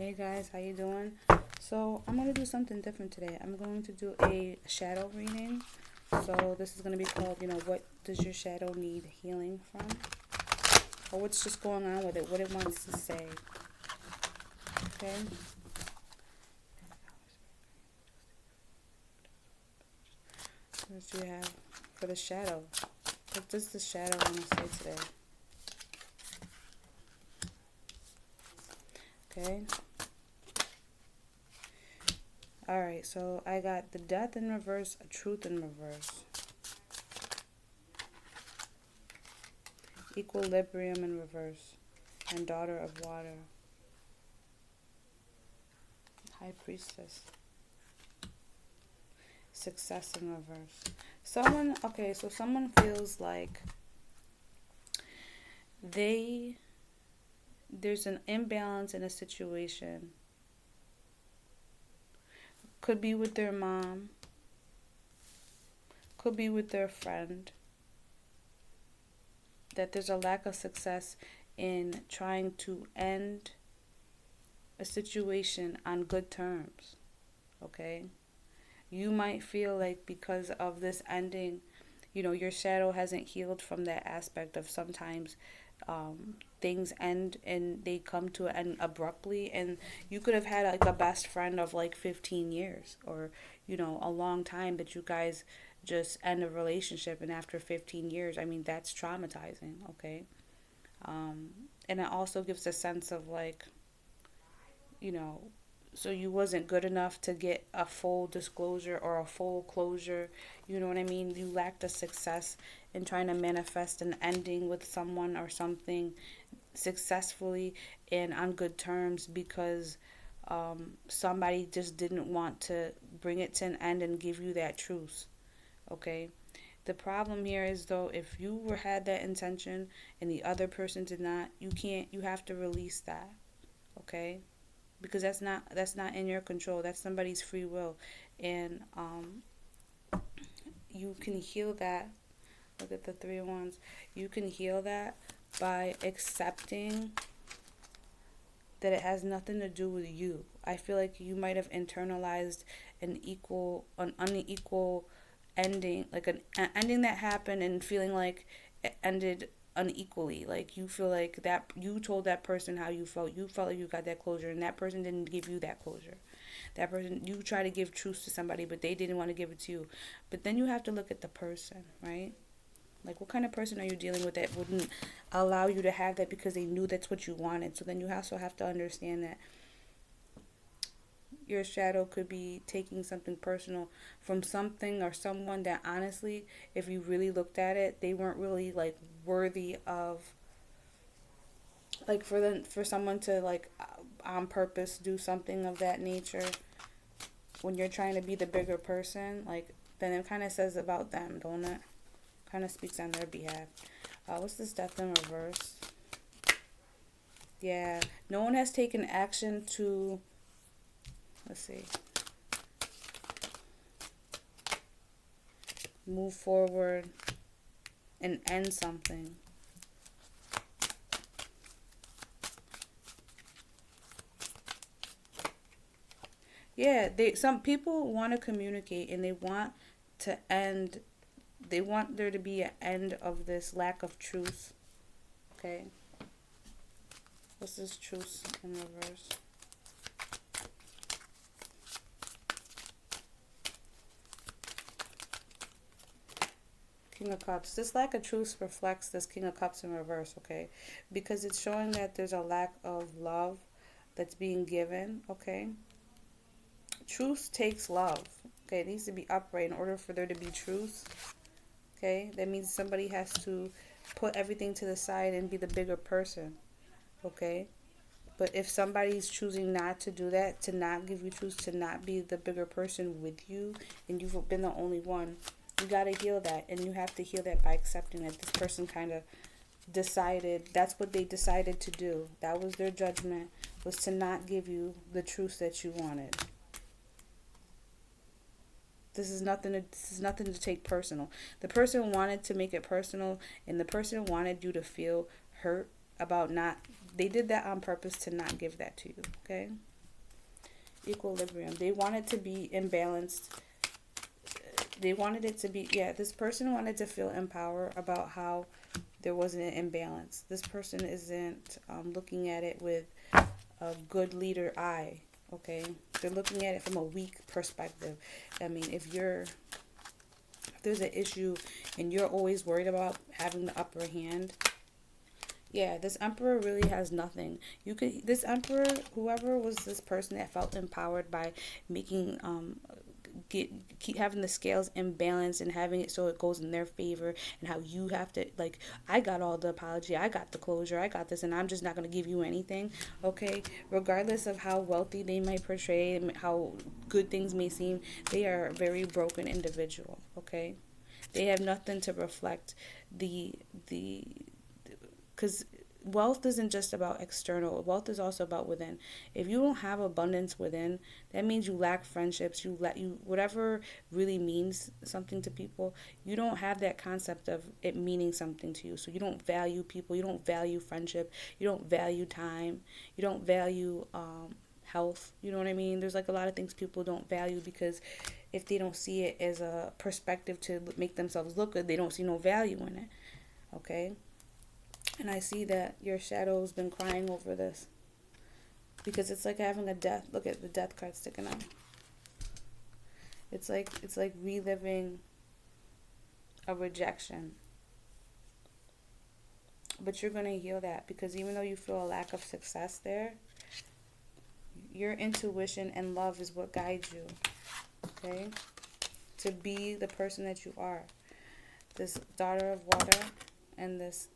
Hey guys, how you doing? So I'm gonna do something different today. I'm going to do a shadow reading. So this is gonna be called, what does your shadow need healing from? Or what's just going on with it, what it wants to say. Okay? What do you have for the shadow? What does the shadow want to say today? Okay? Alright, so I got the death in reverse, a truth in reverse. Equilibrium in reverse. And daughter of water. High priestess. Success in reverse. Someone feels like there's an imbalance in a situation. Could be with their mom, could be with their friend, that there's a lack of success in trying to end a situation on good terms. Okay? You might feel like because of this ending, your shadow hasn't healed from that aspect of sometimes things end and they come to an end abruptly, and you could have had like a best friend of like 15 years or a long time, but you guys just end a relationship, and after 15 years, I mean, that's traumatizing. Okay? And it also gives a sense of like, you know so you wasn't good enough to get a full disclosure or a full closure. You know what I mean? You lacked a success in trying to manifest an ending with someone or something successfully and on good terms, because somebody just didn't want to bring it to an end and give you that truce. Okay? The problem here is, though, if you had that intention and the other person did not, you have to release that. Okay? Because that's not in your control. That's somebody's free will, and you can heal that. Look at the Three of Wands. You can heal that by accepting that it has nothing to do with you. I feel like you might have internalized an unequal ending, like an ending that happened, and feeling like it ended unequally. Like you feel like that you told that person how you felt. You felt like you got that closure, and that person didn't give you that closure. That person, you try to give truth to somebody, but they didn't want to give it to you. But then you have to look at the person, right? Like, what kind of person are you dealing with that wouldn't allow you to have that because they knew that's what you wanted? So then you also have to understand that your shadow could be taking something personal from something or someone that, honestly, if you really looked at it, they weren't really like worthy of, like, for someone to like on purpose do something of that nature when you're trying to be the bigger person. Like, then it kind of says about them, don't it? Kind of speaks on their behalf. What's this death in reverse? Yeah, no one has taken action to, let's see, move forward and end something. Yeah, some people want to communicate, and they want to end. They want there to be an end of this lack of truth. Okay, what's this truth in reverse? King of Cups. This lack of truth reflects this King of Cups in reverse, okay? Because it's showing that there's a lack of love that's being given, okay? Truth takes love, okay? It needs to be upright in order for there to be truth, okay? That means somebody has to put everything to the side and be the bigger person, okay? But if somebody's choosing not to do that, to not give you truth, to not be the bigger person with you, and you've been the only one, you got to heal that. And you have to heal that by accepting that this person kind of decided, that's what they decided to do. That was their judgment, was to not give you the truth that you wanted. This is nothing to take personal. The person wanted to make it personal, and the person wanted you to feel hurt about not, they did that on purpose to not give that to you, okay? Equilibrium. They wanted to be imbalanced. They wanted it to be, yeah, this person wanted to feel empowered about how there wasn't an imbalance. This person isn't looking at it with a good leader eye, okay? They're looking at it from a weak perspective. I mean, if there's an issue and you're always worried about having the upper hand, yeah, this emperor really has nothing. This emperor, whoever was this person that felt empowered by making keep having the scales in balance and having it so it goes in their favor, and how you have to, like, I got all the apology, I got the closure, I got this, and I'm just not going to give you anything, okay? Regardless of how wealthy they might portray, how good things may seem, they are a very broken individual, okay? They have nothing to reflect because wealth isn't just about external. Wealth is also about within. If you don't have abundance within, that means you lack friendships. You whatever really means something to people. You don't have that concept of it meaning something to you. So you don't value people. You don't value friendship. You don't value time. You don't value health. You know what I mean? There's like a lot of things people don't value because if they don't see it as a perspective to make themselves look good, they don't see no value in it. Okay? And I see that your shadow's been crying over this. Because it's like having a death. Look at the death card sticking out. It's like reliving a rejection. But you're going to heal that. Because even though you feel a lack of success there, your intuition and love is what guides you. Okay? To be the person that you are. This daughter of water and this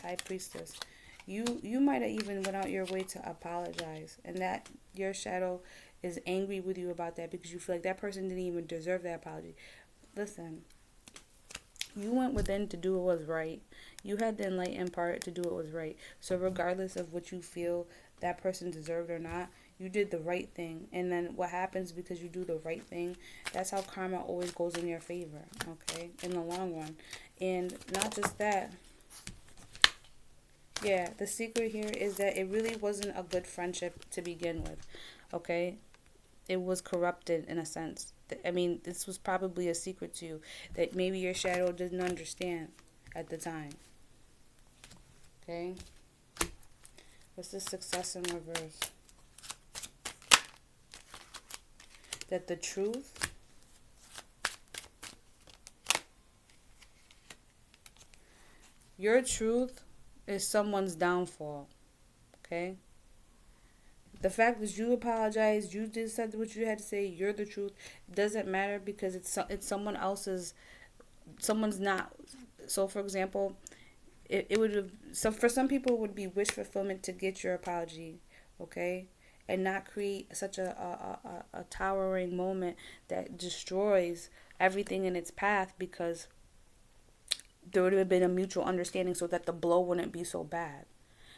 high priestess, you might have even went out your way to apologize, and that your shadow is angry with you about that because you feel like that person didn't even deserve that apology. Listen, you went within to do what was right. You had the enlightened part to do what was right. So regardless of what you feel that person deserved or not, you did the right thing. And then what happens because you do the right thing, that's how karma always goes in your favor, okay, in the long run. And not just that, yeah, the secret here is that it really wasn't a good friendship to begin with, okay? It was corrupted in a sense. I mean, this was probably a secret to you that maybe your shadow didn't understand at the time, okay? What's the success in reverse? That the truth your truth is someone's downfall, okay? The fact that you apologized, you just said what you had to say, you're the truth, doesn't matter because it's someone else's, someone's not. So, for example, it would have, so for some people it would be wish fulfillment to get your apology, okay? And not create such a towering moment that destroys everything in its path because there would have been a mutual understanding so that the blow wouldn't be so bad.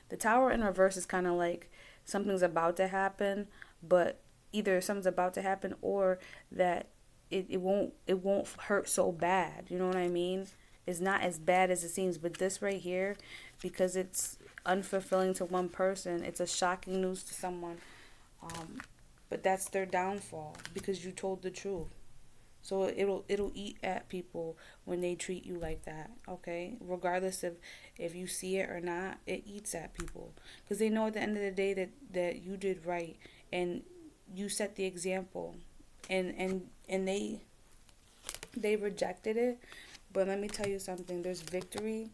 The Tower in reverse is kind of like something's about to happen, but either something's about to happen or that it won't hurt so bad. You know what I mean? It's not as bad as it seems. But this right here, because it's unfulfilling to one person, it's a shocking news to someone. But that's their downfall because you told the truth. So it'll eat at people when they treat you like that, okay? Regardless of if you see it or not, it eats at people because they know at the end of the day that you did right and you set the example, and they rejected it. But let me tell you something: there's victory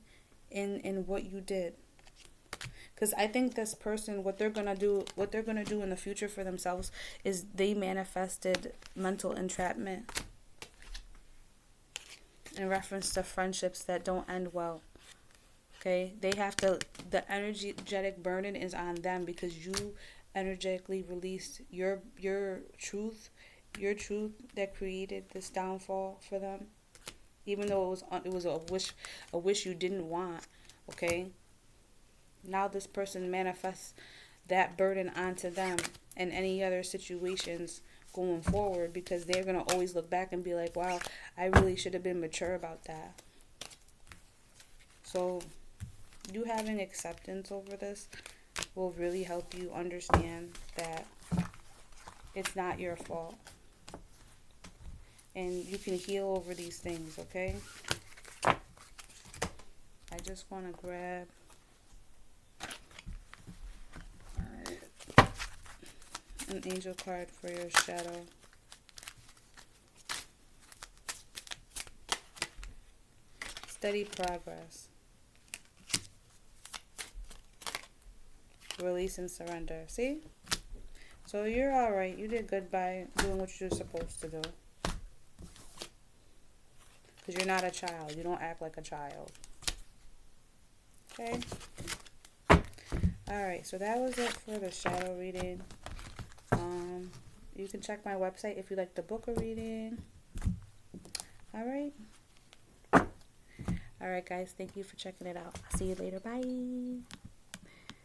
in what you did. Because I think this person, what they're gonna do in the future for themselves is they manifested mental entrapment in reference to friendships that don't end well. Okay, they have to, the energetic burden is on them because you energetically released your truth that created this downfall for them, even though it was a wish you didn't want. Okay, now this person manifests that burden onto them and any other situations going forward because they're going to always look back and be like, wow, I really should have been mature about that. So you having acceptance over this will really help you understand that It's not your fault. And you can heal over these things, okay? I just want to grab an angel card for your shadow. Steady progress. Release and surrender. See? So you're alright. You did good by doing what you're supposed to do. Because you're not a child. You don't act like a child. Okay? Alright, so that was it for the shadow reading. You can check my website if you like to book a reading. Alright? Alright, guys. Thank you for checking it out. I'll see you later. Bye.